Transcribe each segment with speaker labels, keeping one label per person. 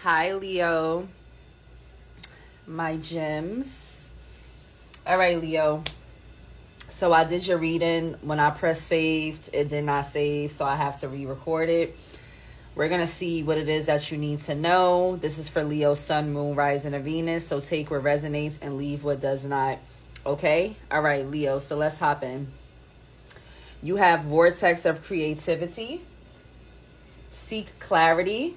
Speaker 1: Hi, Leo, my gems. All right, Leo. So I did your reading. When I pressed saved, it did not save, so I have to re-record it. We're going to see what it is that you need to know. This is for Leo, Sun, Moon, Rising, and Venus. So take what resonates and leave what does not. Okay? All right, Leo. So let's hop in. You have vortex of creativity. Seek clarity.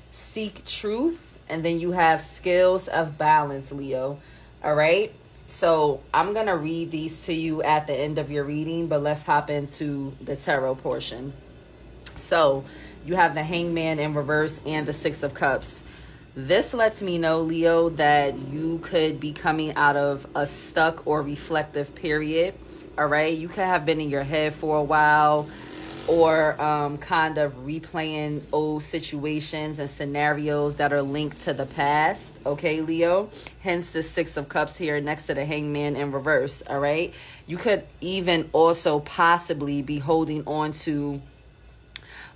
Speaker 1: Seek truth. And then you have skills of balance, Leo. All right? So I'm going to read these to you at the end of your reading, but let's hop into the tarot portion. So you have the Hangman in reverse and the Six of Cups. This lets me know, Leo, that you could be coming out of a stuck or reflective period. All right. You could have been in your head for a while or kind of replaying old situations and scenarios that are linked to the past. Okay, Leo. Hence the Six of Cups here next to the Hangman in reverse. All right. You could even also possibly be holding on to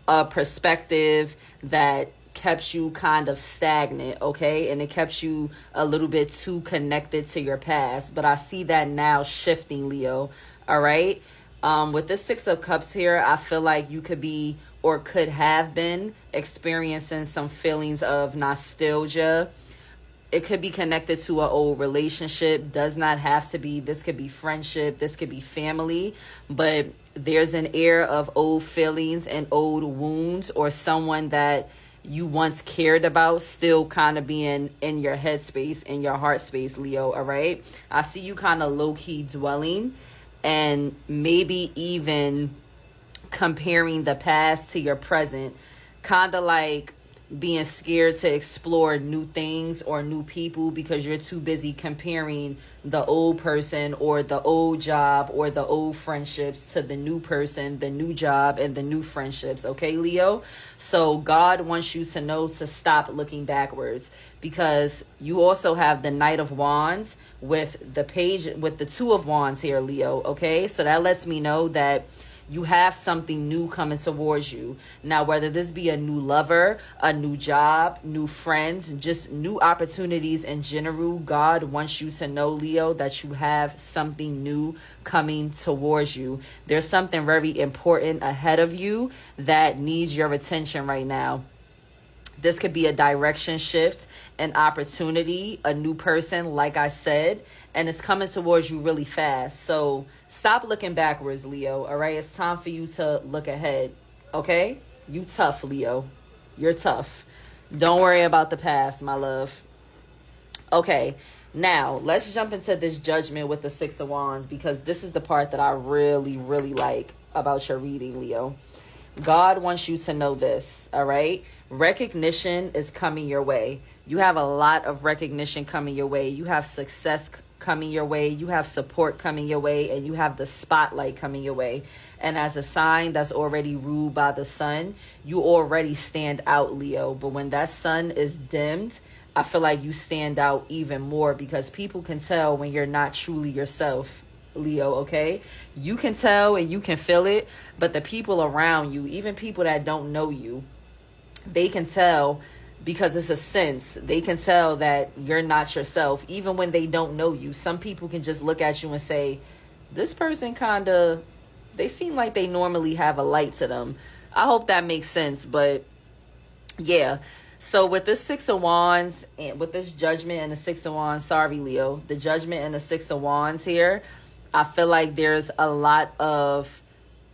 Speaker 1: a perspective that kept you kind of stagnant, okay? And it kept you a little bit too connected to your past. But I see that now shifting, Leo, all right? With this Six of Cups here, I feel like you could be or could have been experiencing some feelings of nostalgia. It could be connected to an old relationship. Does not have to be. This could be friendship. This could be family. But there's an air of old feelings and old wounds, or someone that you once cared about still kind of being in your headspace, in your heart space, Leo, all right? I see you kind of low-key dwelling and maybe even comparing the past to your present, kind of like being scared to explore new things or new people because you're too busy comparing the old person or the old job or the old friendships to the new person, the new job, and the new friendships. Okay, Leo? So God wants you to know to stop looking backwards, because you also have the Knight of Wands with the page, with the Two of Wands here, Leo. Okay, so that lets me know that you have something new coming towards you. Now, whether this be a new lover, a new job, new friends, just new opportunities in general, God wants you to know, Leo, that you have something new coming towards you. There's something very important ahead of you that needs your attention right now. This could be a direction shift, an opportunity, a new person, like I said, and it's coming towards you really fast. So stop looking backwards, Leo, all right? It's time for you to look ahead, okay? You tough, Leo. You're tough. Don't worry about the past, my love. Okay, now let's jump into this judgment with the Six of Wands, because this is the part that I really, really like about your reading, Leo. God wants you to know this, all right? Recognition is coming your way. You have a lot of recognition coming your way. You have success coming your way. You have support coming your way. And you have the spotlight coming your way. And as a sign that's already ruled by the sun, you already stand out, Leo. But when that sun is dimmed, I feel like you stand out even more, because people can tell when you're not truly yourself, Leo, okay? You can tell and you can feel it, but the people around you, even people that don't know you, they can tell, because it's a sense. They can tell that you're not yourself, even when they don't know you. Some people can just look at you and say, this person kind of, they seem like they normally have a light to them. I hope that makes sense, but yeah. So with this Six of Wands and with this Judgment and the Six of Wands, sorry, Leo, the Judgment and the Six of Wands here, I feel like there's a lot of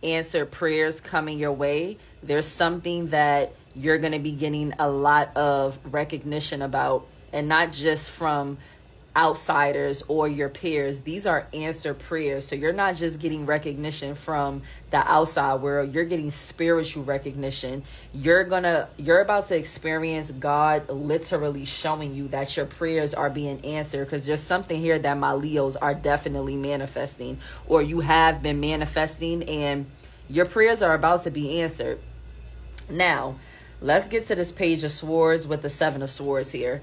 Speaker 1: answered prayers coming your way. There's something that you're going to be getting a lot of recognition about, and not just from outsiders or your peers. These are answered prayers. So you're not just getting recognition from the outside world, you're getting spiritual recognition. You're about to experience God literally showing you that your prayers are being answered, because there's something here that my Leos are definitely manifesting, or you have been manifesting, and your prayers are about to be answered. Now, let's get to this Page of Swords with the Seven of Swords here.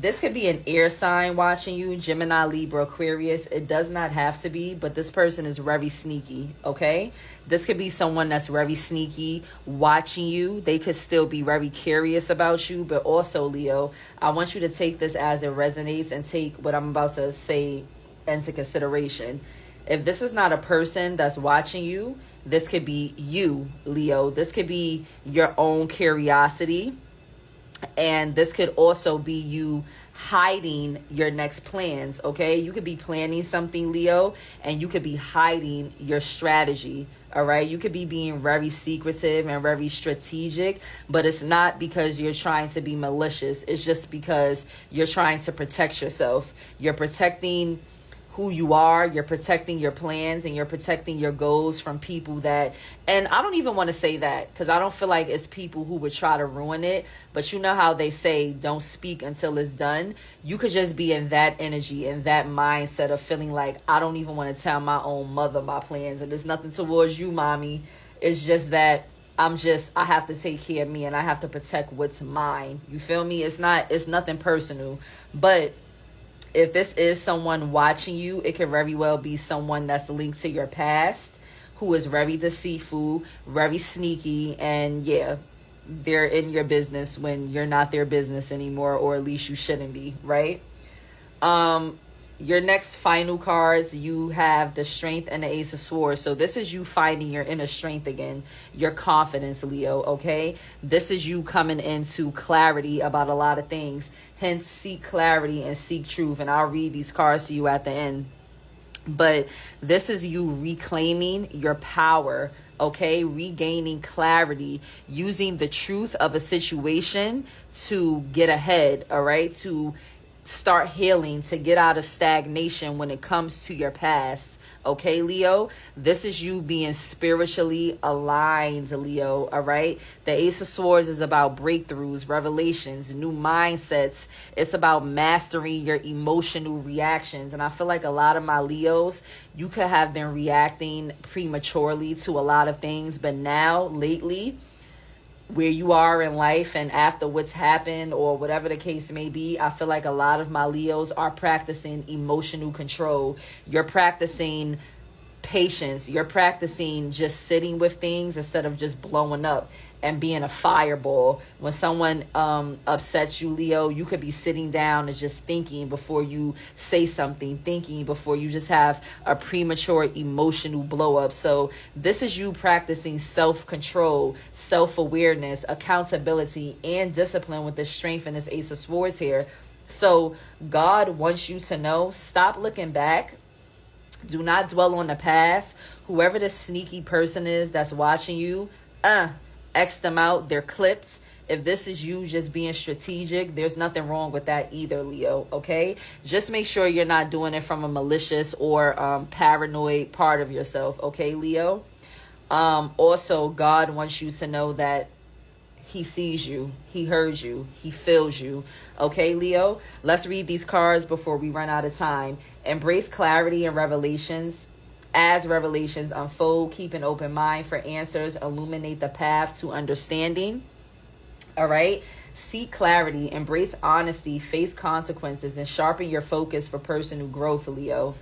Speaker 1: This could be an air sign watching you, Gemini, Libra, Aquarius. It does not have to be, but this person is very sneaky, okay? This could be someone that's very sneaky watching you. They could still be very curious about you, but also, Leo, I want you to take this as it resonates and take what I'm about to say into consideration. If this is not a person that's watching you, this could be you, Leo. This could be your own curiosity. And this could also be you hiding your next plans, okay? You could be planning something, Leo, and you could be hiding your strategy, all right? You could be being very secretive and very strategic, but it's not because you're trying to be malicious. It's just because you're trying to protect yourself. You're protecting who you are, you're protecting your plans, and you're protecting your goals from people that, and I don't even want to say that because I don't feel like it's people who would try to ruin it, but you know how they say don't speak until it's done. You could just be in that energy, in that mindset of feeling like I don't even want to tell my own mother my plans, and there's nothing towards you, mommy. It's just that I have to take care of me and I have to protect what's mine. You feel me? It's nothing personal, but if this is someone watching you, it could very well be someone that's linked to your past, who is very deceitful, very sneaky, and yeah, they're in your business when you're not their business anymore, or at least you shouldn't be, right? Your next final cards, you have the Strength and the Ace of Swords. So this is you finding your inner strength again, your confidence, Leo, okay? This is you coming into clarity about a lot of things. Hence, seek clarity and seek truth. And I'll read these cards to you at the end. But this is you reclaiming your power, okay? Regaining clarity, using the truth of a situation to get ahead, all right? To start healing, to get out of stagnation when it comes to your past. Okay, Leo, this is you being spiritually aligned, Leo, all right? The Ace of Swords is about breakthroughs, revelations, new mindsets. It's about mastering your emotional reactions. And I feel like a lot of my Leos, you could have been reacting prematurely to a lot of things, but now, lately, where you are in life and after what's happened or whatever the case may be, I feel like a lot of my Leos are practicing emotional control. You're practicing patience. You're practicing just sitting with things instead of just blowing up and being a fireball. When someone upsets you, Leo, you could be sitting down and just thinking before you say something, thinking before you just have a premature emotional blow up. So this is you practicing self-control, self-awareness, accountability, and discipline with this Strength and this Ace of Swords here. So God wants you to know, stop looking back. Do not dwell on the past. Whoever the sneaky person is that's watching you, X them out. They're clipped. If this is you just being strategic, there's nothing wrong with that either, Leo, okay? Just make sure you're not doing it from a malicious or paranoid part of yourself, okay, Leo? Also, God wants you to know that He sees you, He hears you, He feels you. Okay, Leo? Let's read these cards before we run out of time. Embrace clarity and revelations. As revelations unfold, keep an open mind for answers. Illuminate the path to understanding. All right? Seek clarity, embrace honesty, face consequences, and sharpen your focus for personal growth, Leo.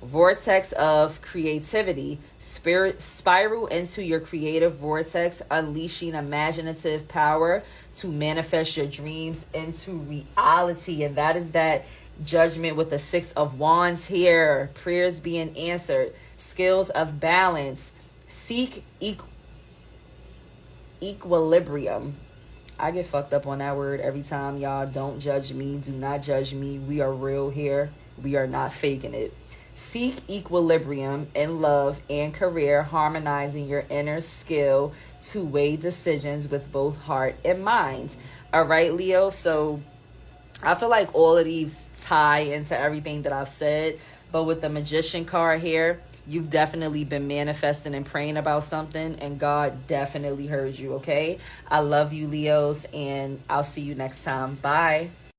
Speaker 1: Vortex of creativity. Spiral into your creative vortex, unleashing imaginative power to manifest your dreams into reality. And that is that Judgment with the Six of Wands here. Prayers being answered. Skills of balance. Seek equilibrium. I get fucked up on that word every time, y'all. Don't judge me. Do not judge me. We are real here. We are not faking it. Seek equilibrium in love and career, harmonizing your inner skill to weigh decisions with both heart and mind. All right, Leo. So I feel like all of these tie into everything that I've said. But with the Magician card here, you've definitely been manifesting and praying about something, and God definitely heard you, okay? I love you, Leos, and I'll see you next time. Bye.